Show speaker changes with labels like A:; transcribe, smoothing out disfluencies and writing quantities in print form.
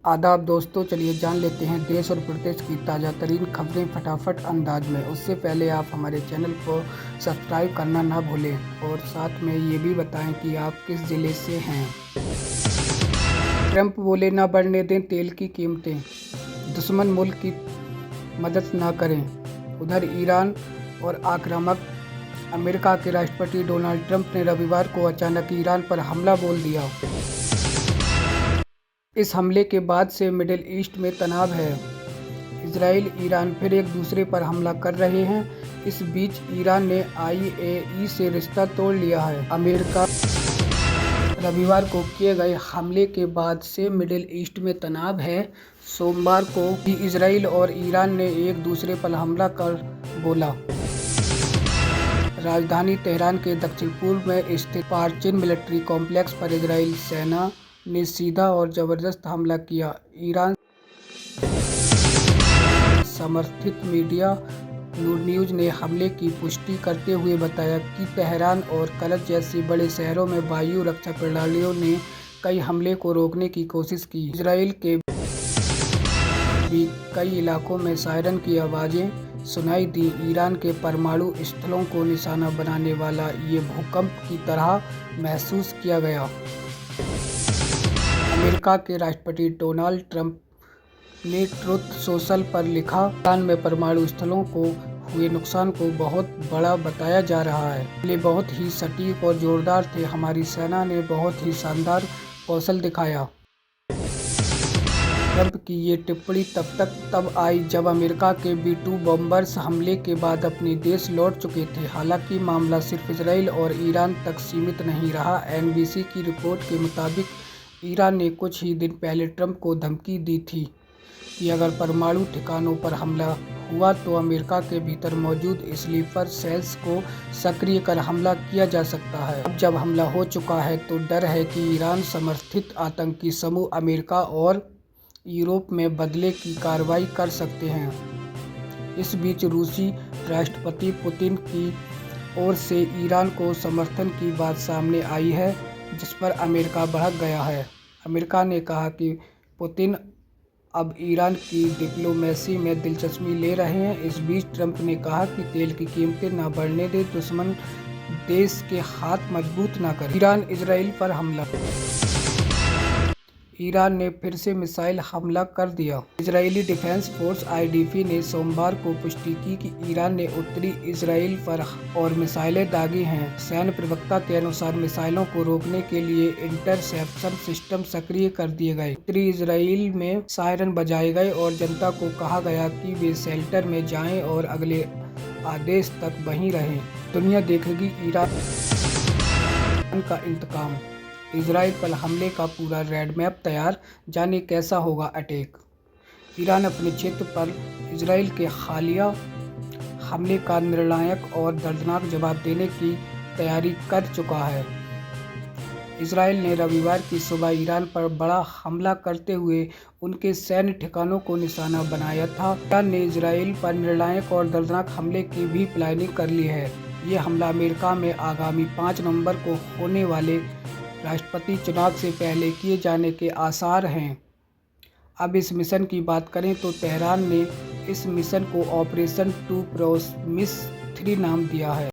A: आदाब दोस्तों, चलिए जान लेते हैं देश और प्रदेश की ताज़ा तरीन खबरें फटाफट अंदाज में। उससे पहले आप हमारे चैनल को सब्सक्राइब करना ना भूलें और साथ में ये भी बताएं कि आप किस ज़िले से हैं। ट्रंप बोले ना बढ़ने दें तेल की कीमतें, दुश्मन मुल्क की मदद ना करें। उधर ईरान और आक्रामक अमेरिका के राष्ट्रपति डोनाल्ड ट्रंप ने रविवार को अचानक ईरान पर हमला बोल दिया। इस हमले के बाद से मिडिल ईस्ट में तनाव है। इजराइल ईरान फिर एक दूसरे पर हमला कर रहे हैं। इस बीच ईरान ने IAEA से रिश्ता तोड़ लिया है। अमेरिका रविवार को किए गए हमले के बाद से मिडिल ईस्ट में तनाव है। सोमवार को भी इजराइल और ईरान ने एक दूसरे पर हमला कर बोला। राजधानी तेहरान के दक्षिण पूर्व में स्थित पार्चिन मिलिट्री कॉम्प्लेक्स पर इजराइल सेना ने सीधा और जबरदस्त हमला किया। ईरान समर्थित मीडिया नूर न्यूज़ ने हमले की पुष्टि करते हुए बताया कि तेहरान और करज जैसे बड़े शहरों में वायु रक्षा प्रणालियों ने कई हमले को रोकने की कोशिश की। इजराइल के भी कई इलाकों में सायरन की आवाज़ें सुनाई दी। ईरान के परमाणु स्थलों को निशाना बनाने वाला ये भूकंप की तरह महसूस किया गया। अमेरिका के राष्ट्रपति डोनाल्ड ट्रंप ने ट्रुथ सोशल पर लिखा, ईरान में परमाणु स्थलों को हुए नुकसान को बहुत बड़ा बताया जा रहा है। हमले बहुत ही सटीक और जोरदार थे। हमारी सेना ने बहुत ही शानदार कौशल दिखाया। ट्रंप की ये टिप्पणी तब आई जब अमेरिका के B-2 बॉम्बर्स हमले के बाद अपने देश लौट चुके थे। हालांकि मामला सिर्फ इजराइल और ईरान तक सीमित नहीं रहा। NBC की रिपोर्ट के मुताबिक ईरान ने कुछ ही दिन पहले ट्रंप को धमकी दी थी कि अगर परमाणु ठिकानों पर हमला हुआ तो अमेरिका के भीतर मौजूद स्लीपर सेल्स को सक्रिय कर हमला किया जा सकता है। अब जब हमला हो चुका है तो डर है कि ईरान समर्थित आतंकी समूह अमेरिका और यूरोप में बदले की कार्रवाई कर सकते हैं। इस बीच रूसी राष्ट्रपति पुतिन की ओर से ईरान को समर्थन की बात सामने आई है, जिस पर अमेरिका भड़क गया है। अमेरिका ने कहा कि पुतिन अब ईरान की डिप्लोमेसी में दिलचस्पी ले रहे हैं। इस बीच ट्रंप ने कहा कि तेल की कीमतें न बढ़ने दें, दुश्मन देश के हाथ मजबूत न करें। ईरान इजराइल पर हमला, ईरान ने फिर से मिसाइल हमला कर दिया। इजरायली डिफेंस फोर्स IDF ने सोमवार को पुष्टि की कि ईरान ने उत्तरी इजराइल पर और मिसाइलें दागी हैं। सैन्य प्रवक्ता के अनुसार मिसाइलों को रोकने के लिए इंटरसेप्शन सिस्टम सक्रिय कर दिए गए। उत्तरी इजराइल में सायरन बजाए गए और जनता को कहा गया कि वे शेल्टर में जाएं और अगले आदेश तक वहीं रहें। दुनिया देखेगी ईरान का इंतकाम, इजराइल पर हमले का पूरा रेड मैप तैयार, जाने कैसा होगा अटैक। ईरान अपने क्षेत्र पर इजराइल के हालिया हमले का निर्णायक और दर्दनाक जवाब देने की तैयारी कर चुका है। इजराइल ने रविवार की सुबह ईरान पर बड़ा हमला करते हुए उनके सैन्य ठिकानों को निशाना बनाया था। ईरान ने इजराइल पर निर्णायक और दर्दनाक हमले की भी प्लानिंग कर ली है। ये हमला अमेरिका में आगामी 5 नवंबर को होने वाले राष्ट्रपति चुनाव से पहले किए जाने के आसार हैं। अब इस मिशन की बात करें तो तेहरान ने इस मिशन को ऑपरेशन 2 प्रॉमिस 3 नाम दिया है।